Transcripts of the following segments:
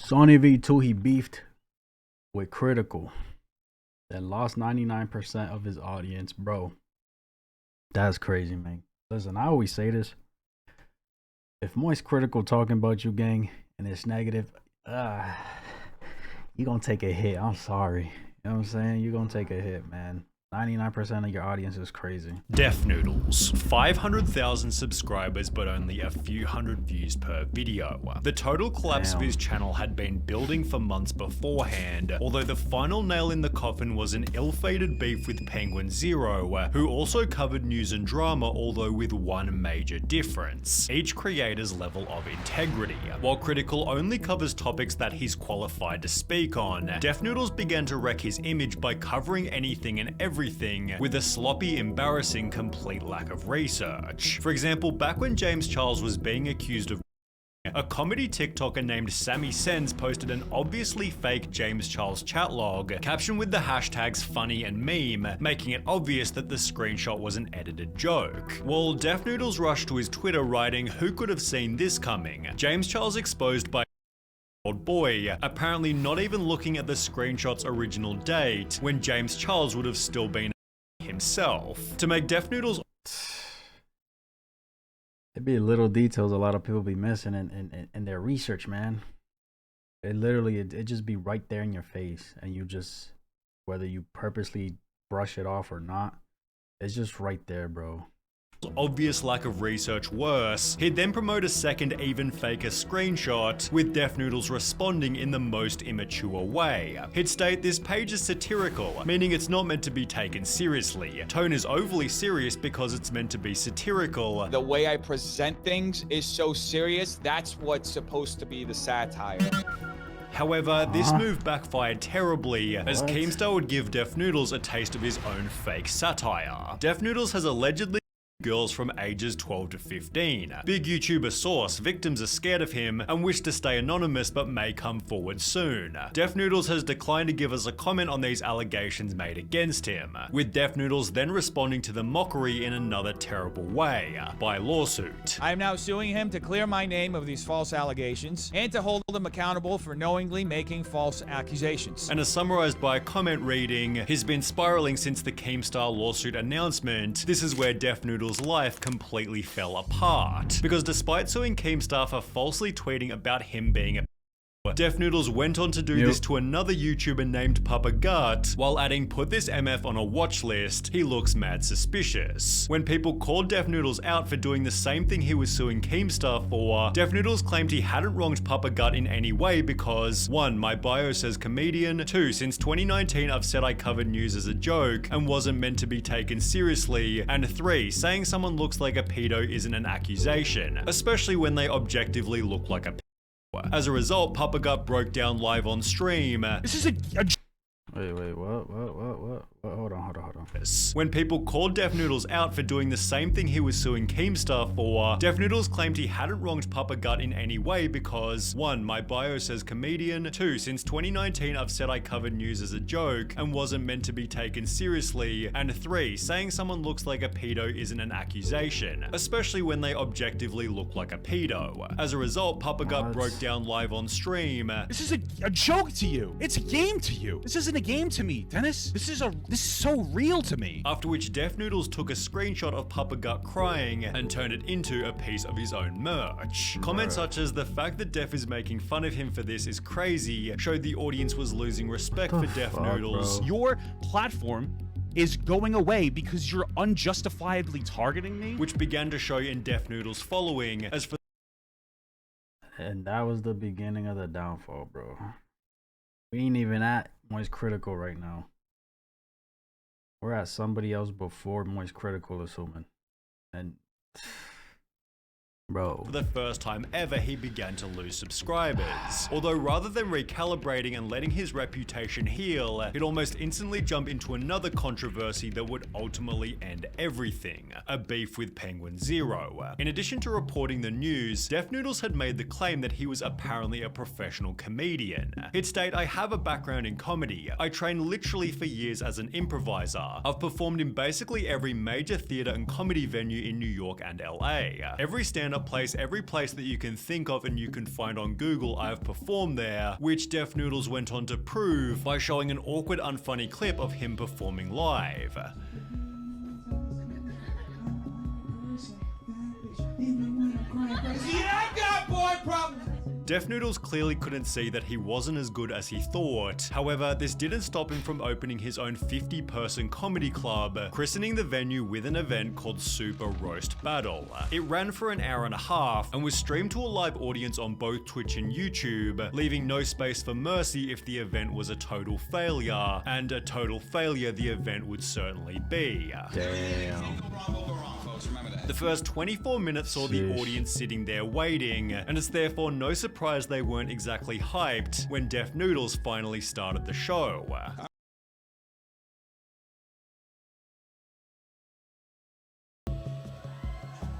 SunnyV2, he beefed with Critical that lost 99% of his audience, bro. That's crazy, man. Listen, I always say this. If Moist Critical talking about you, gang, and it's negative, you gonna take a hit. I'm sorry. You know what I'm saying? You're gonna take a hit, man. 99% of your audience is crazy. Def Noodles, 500,000 subscribers but only a few hundred views per video. The total collapse of his channel had been building for months beforehand, although the final nail in the coffin was an ill-fated beef with Penguin Zero, who also covered news and drama, although with one major difference: each creator's level of integrity. While Critical only covers topics that he's qualified to speak on, Def Noodles began to wreck his image by covering anything and everything with a sloppy, embarrassing, complete lack of research. For example, back when James Charles was being accused of a comedy TikToker named Sammy Sens posted an obviously fake James Charles chat log, captioned with the hashtags funny and meme, making it obvious that the screenshot was an edited joke. Well, Def Noodles rushed to his Twitter writing, "Who could have seen this coming? James Charles exposed by old boy," apparently not even looking at the screenshot's original date, when James Charles would have still been himself. To make Def Noodles, It'd be little details a lot of people be missing in their research, man. It literally, it just be right there in your face, and you just, whether you purposely brush it off or not, it's just right there, bro. Obvious lack of research worse, he'd then promote a second even faker screenshot, with Def Noodles responding in the most immature way. He'd state, "This page is satirical, meaning it's not meant to be taken seriously. Tone is overly serious because it's meant to be satirical. The way I present things is so serious, that's what's supposed to be the satire." However, this move backfired terribly, as Keemstar would give Def Noodles a taste of his own fake satire. Def Noodles has allegedly girls from ages 12 to 15. Big YouTuber source, victims are scared of him and wish to stay anonymous but may come forward soon. Def Noodles has declined to give us a comment on these allegations made against him, with Def Noodles then responding to the mockery in another terrible way, by lawsuit. I am now suing him to clear my name of these false allegations and to hold him accountable for knowingly making false accusations. And as summarized by a comment reading, "He's been spiraling since the Keemstar lawsuit announcement. This is where Def Noodles' life completely fell apart. Because despite suing Keemstar for falsely tweeting about him being a Def Noodles went on to do this to another YouTuber named Papa Gut, while adding, 'Put this MF on a watch list, he looks mad suspicious.' When people called Def Noodles out for doing the same thing he was suing Keemstar for, Def Noodles claimed he hadn't wronged Papa Gut in any way because 1. My bio says comedian, 2. Since 2019 I've said I covered news as a joke and wasn't meant to be taken seriously, and 3. Saying someone looks like a pedo isn't an accusation, especially when they objectively look like a pedo.' As a result, Papa Gut broke down live on stream. This is a Wait, what? Hold on. When people called Def Noodles out for doing the same thing he was suing Keemstar for, Def Noodles claimed he hadn't wronged Papa Gut in any way because 1. My bio says comedian, 2. Since 2019 I've said I covered news as a joke and wasn't meant to be taken seriously, and 3. Saying someone looks like a pedo isn't an accusation, especially when they objectively look like a pedo. As a result, Papa Gut broke down live on stream. This is a joke to you. It's a game to you. This isn't a game to me, Dennis. This is so real to me. After which Def Noodles took a screenshot of Papa Gut crying and turned it into a piece of his own merch. Comments such as, "The fact that Def is making fun of him for this is crazy," showed the audience was losing respect for Def Noodles. Bro. Your platform is going away because you're unjustifiably targeting me. Which began to show in Def Noodles' following. As for And that was the beginning of the downfall, bro. We ain't even at Moist Critical right now. We're at somebody else before Moist Critical, assuming. And bro, for the first time ever, he began to lose subscribers. Although rather than recalibrating and letting his reputation heal, he'd almost instantly jump into another controversy that would ultimately end everything: a beef with Penguin Zero. In addition to reporting the news, Def Noodles had made the claim that he was apparently a professional comedian. He'd state, "I have a background in comedy. I trained literally for years as an improviser. I've performed in basically every major theater and comedy venue in New York and LA. Every stand-up a place every place that you can think of and you can find on Google I have performed there, which Def Noodles went on to prove by showing an awkward, unfunny clip of him performing live. Def Noodles clearly couldn't see that he wasn't as good as he thought. However, this didn't stop him from opening his own 50-person comedy club, christening the venue with an event called Super Roast Battle. It ran for an hour and a half and was streamed to a live audience on both Twitch and YouTube, leaving no space for mercy if the event was a total failure, and a total failure the event would certainly be. Damn. The first 24 minutes saw the audience sitting there waiting, and it's therefore no surprise they weren't exactly hyped when Def Noodles finally started the show.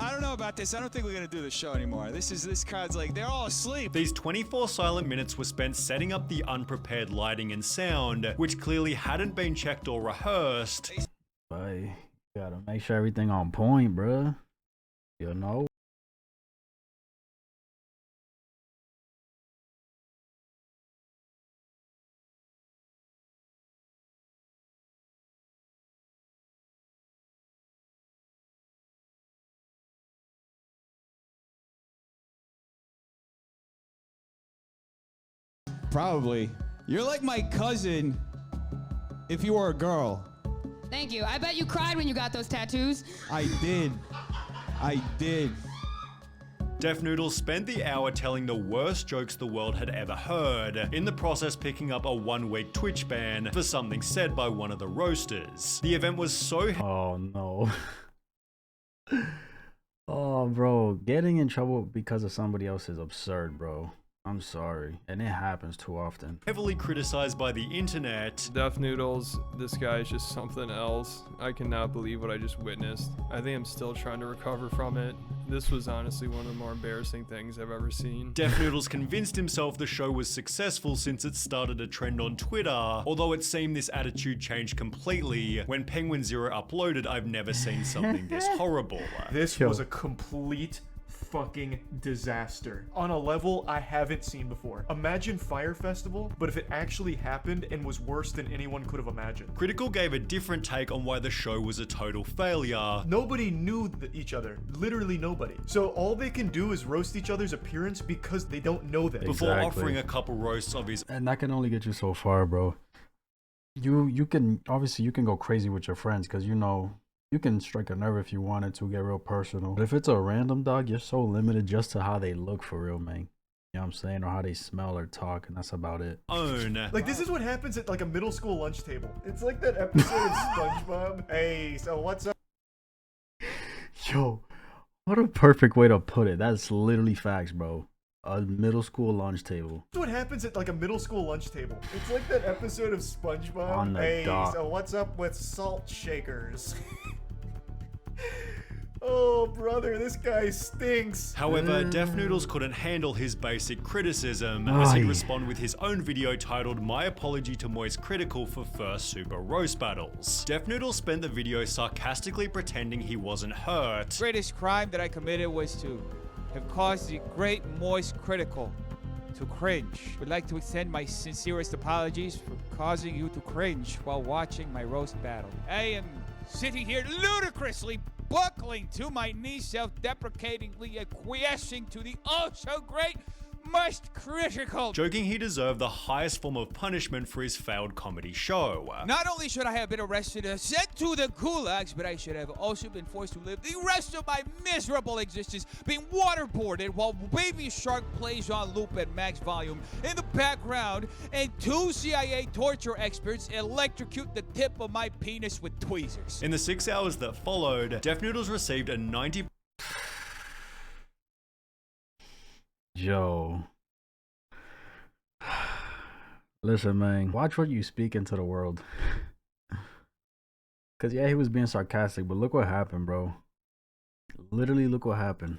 I don't know about this. I don't think we're gonna do the show anymore. This crowd's like, they're all asleep. These 24 silent minutes were spent setting up the unprepared lighting and sound, which clearly hadn't been checked or rehearsed. Bye. Gotta make sure everything on point, bruh. You know? Probably. You're like my cousin if you were a girl. Thank you. I bet you cried when you got those tattoos. I did. I did. Def Noodles spent the hour telling the worst jokes the world had ever heard, in the process picking up a 1-week Twitch ban for something said by one of the roasters. The event was so Oh no. Oh bro, getting in trouble because of somebody else is absurd, bro. I'm sorry, and it happens too often. heavily criticized by the internet. Def Noodles, this guy is just something else. I cannot believe what I just witnessed. I think I'm still trying to recover from it. This was honestly one of the more embarrassing things I've ever seen. Def Noodles convinced himself the show was successful since it started a trend on Twitter, although it seemed this attitude changed completely when Penguin Zero uploaded I've never seen something this horrible. This was a complete fucking disaster on a level I haven't seen before. Imagine Fire Festival, but if it actually happened and was worse than anyone could have imagined. Critical gave a different take on why the show was a total failure. Nobody knew each other. Literally nobody. So all they can do is roast each other's appearance because they don't know them. Before Exactly. offering a couple roasts of his And that can only get you so far, bro. You can obviously you can go crazy with your friends because you know you can strike a nerve if you wanted to, get real personal. But if it's a random dog, you're so limited just to how they look for real, man. You know what I'm saying? Or how they smell or talk, and that's about it. own. Like, this is what happens at like a middle school lunch table. It's like that episode of SpongeBob. Hey, so what's up? Yo, what a perfect way to put it. That's literally facts, bro. A middle school lunch table. That's what happens at like a middle school lunch table. It's like that episode of SpongeBob. On the Hey, dot. so what's up with salt shakers? Oh, brother, this guy stinks. However, Def Noodles couldn't handle his basic criticism, as he'd Aye. respond with his own video titled My Apology to Moist Critical for First Super Roast Battles. Def Noodles spent the video sarcastically pretending he wasn't hurt. Greatest crime that I committed was to have caused the great Moist Critical to cringe. Would like to extend my sincerest apologies for causing you to cringe while watching my roast battle. I am sitting here ludicrously buckling to my knees, self-deprecatingly acquiescing to the oh-so-great Moist Critical. Joking he deserved the highest form of punishment for his failed comedy show. Not only should I have been arrested and sent to the gulags, but I should have also been forced to live the rest of my miserable existence being waterboarded while Baby Shark plays on loop at max volume in the background, and 2 CIA torture experts electrocute the tip of my penis with tweezers. In the 6 hours that followed, Def Noodles received a 90% Yo. Listen, man. Watch what you speak into the world. Because, yeah, he was being sarcastic, but look what happened, bro. Literally, look what happened.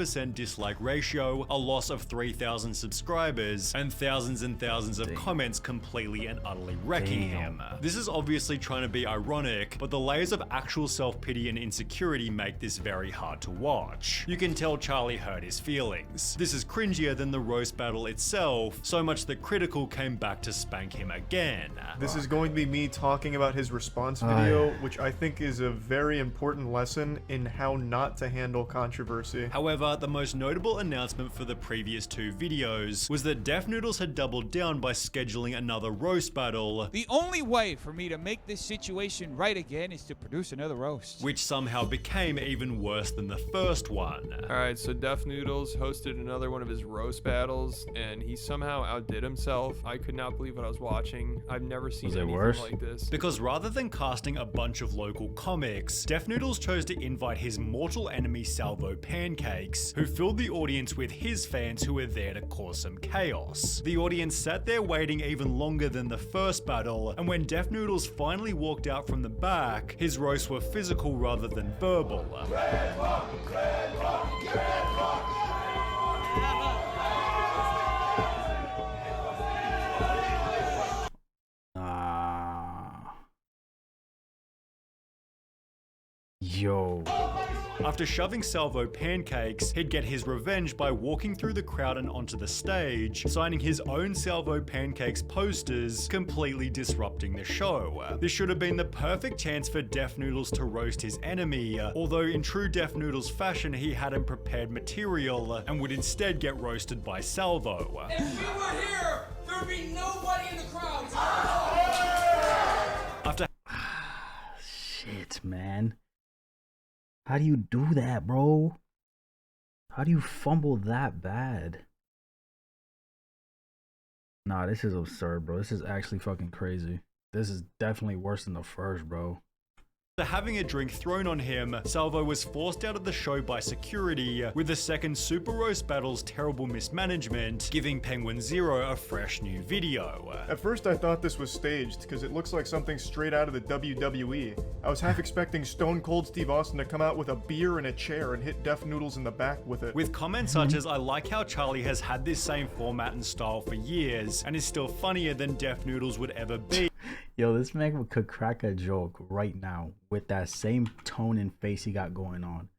90% dislike ratio, a loss of 3,000 subscribers, and thousands of comments completely and utterly wrecking him. This is obviously trying to be ironic, but the layers of actual self-pity and insecurity make this very hard to watch. You can tell Charlie hurt his feelings. This is cringier than the roast battle itself, so much that Critical came back to spank him again. This is going to be me talking about his response video, which I think is a very important lesson in how not to handle controversy. However, the most notable announcement for the previous two videos was that Def Noodles had doubled down by scheduling another roast battle. The only way for me to make this situation right again is to produce another roast, which somehow became even worse than the first one. Alright, so Def Noodles hosted another one of his roast battles, and he somehow outdid himself. I could not believe what I was watching. I've never seen anything like this. Because rather than casting a bunch of local comics, Def Noodles chose to invite his mortal enemy Salvo Pancakes, who filled the audience with his fans who were there to cause some chaos. The audience sat there waiting even longer than the first battle, and when Def Noodles finally walked out from the back, his roasts were physical rather than verbal. Yo. After shoving Salvo Pancakes, he'd get his revenge by walking through the crowd and onto the stage, signing his own Salvo Pancakes posters, completely disrupting the show. This should have been the perfect chance for Def Noodles to roast his enemy, although in true Def Noodles fashion he hadn't prepared material and would instead get roasted by Salvo. If you were here, there would be nobody in the crowd. After Shit, man. How do you do that, bro? How do you fumble that bad? Nah, this is absurd, bro. This is actually fucking crazy. This is definitely worse than the first, bro. After having a drink thrown on him, Salvo was forced out of the show by security, with the second Super Roast Battle's terrible mismanagement giving Penguin Zero a fresh new video. At first I thought this was staged, because it looks like something straight out of the WWE. I was half expecting Stone Cold Steve Austin to come out with a beer and a chair and hit Def Noodles in the back with it. With comments such as, "I like how Charlie has had this same format and style for years, and is still funnier than Def Noodles would ever be." Yo, this man could crack a joke right now with that same tone and face he got going on,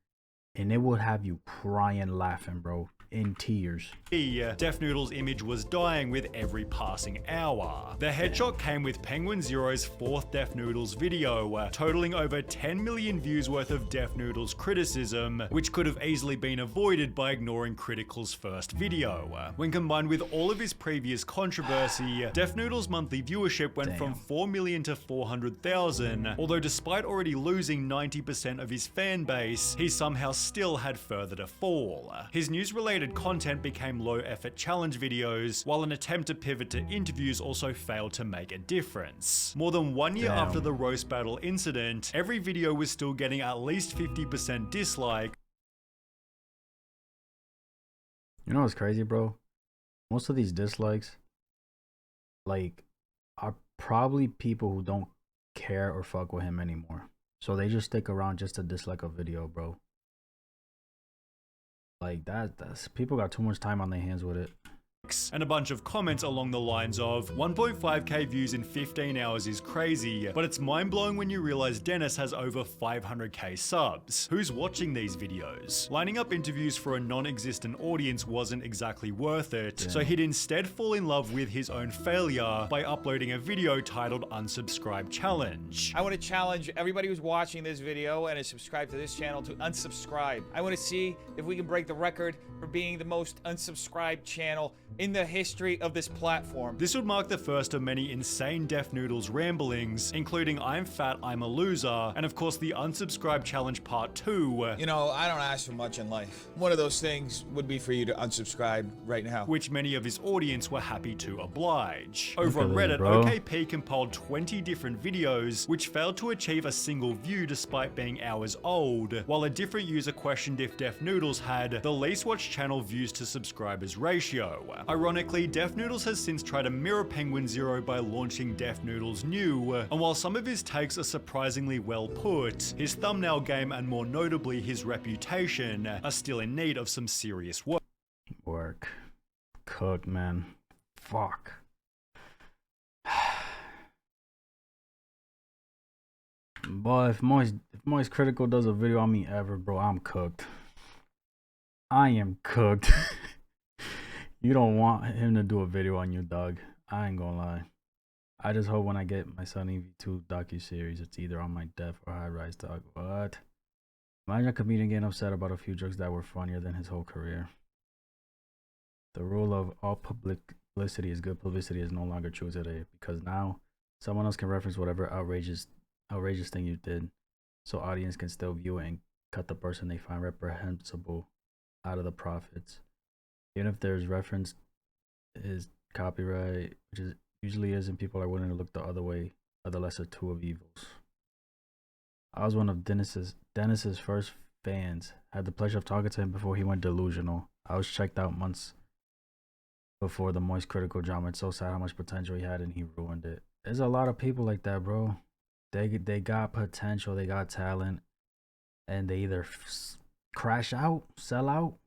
and it would have you crying laughing, bro, in tears. Def Noodles' image was dying with every passing hour. The headshot came with Penguin Zero's fourth Def Noodles video, totaling over 10 million views worth of Def Noodles criticism, which could have easily been avoided by ignoring Critical's first video. When combined with all of his previous controversy, Def Noodles' monthly viewership went from 4 million to 400,000, although despite already losing 90% of his fan base, he somehow still had further to fall. His news-related content became low-effort challenge videos, while an attempt to pivot to interviews also failed to make a difference. More than 1 year after the roast battle incident, every video was still getting at least 50% dislike. You know what's crazy, bro? Most of these dislikes, like, are probably people who don't care or fuck with him anymore. So they just stick around just to dislike a video, bro. Like, that's people got too much time on their hands with it. And a bunch of comments along the lines of, 1.5k views in 15 hours is crazy, but it's mind-blowing when you realize Dennis has over 500k subs. Who's watching these videos? Lining up interviews for a non-existent audience wasn't exactly worth it, so he'd instead fall in love with his own failure by uploading a video titled Unsubscribe Challenge. I want to challenge everybody who's watching this video and is subscribed to this channel to unsubscribe. I want to see if we can break the record for being the most unsubscribed channel in the history of this platform. This would mark the first of many insane Def Noodles ramblings, including I'm fat, I'm a loser, and of course the Unsubscribe Challenge Part 2. You know, I don't ask for much in life. One of those things would be for you to unsubscribe right now. Which many of his audience were happy to oblige. Over on Reddit, OKP compiled 20 different videos, which failed to achieve a single view despite being hours old, while a different user questioned if Def Noodles had the least watched channel views to subscribers ratio. Ironically, Def Noodles has since tried to mirror Penguin Zero by launching Def Noodles New, and while some of his takes are surprisingly well put, his thumbnail game and more notably his reputation are still in need of some serious work. Cooked, man. Fuck. Boy, if Moist Critical does a video on me ever, bro, I'm cooked. I am cooked. You don't want him to do a video on you, dog. I ain't gonna lie. I just hope when I get my SunnyV2 docu-series, it's either on my Def or High Rise, dog. What? Imagine a comedian getting upset about a few jokes that were funnier than his whole career. The rule of all publicity is good publicity is no longer true today, because now someone else can reference whatever outrageous thing you did, so audience can still view it and cut the person they find reprehensible out of the profits. Even if there's reference is copyright, which is usually is, and people are willing to look the other way, are the lesser two of evils. I was one of Dennis's first fans. Had the pleasure of talking to him before he went delusional. I was checked out months before the Moist Critical drama. It's so sad how much potential he had and he ruined it. There's a lot of people like that, bro. They got potential, they got talent, and they either crash out, sell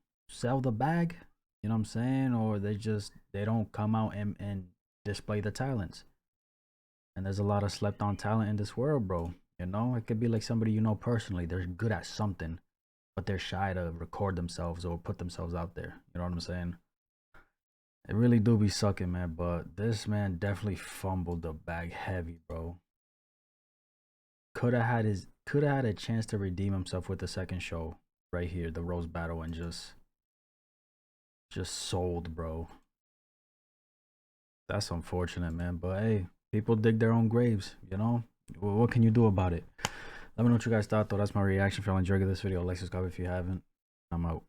the bag, you know what I'm saying, or they don't come out and display the talents. And there's a lot of slept on talent in this world, bro. You know, it could be like somebody you know personally. They're good at something, but they're shy to record themselves or put themselves out there. You know what I'm saying? It really do be sucking, man. But this man definitely fumbled the bag heavy, bro. Could have had a chance to redeem himself with the second show right here, the Rose Battle, and just sold, bro. That's unfortunate, man. But hey, people dig their own graves, you know? What can you do about it? Let me know what you guys thought, though. That's my reaction. If y'all enjoyed this video, like, subscribe if you haven't. I'm out.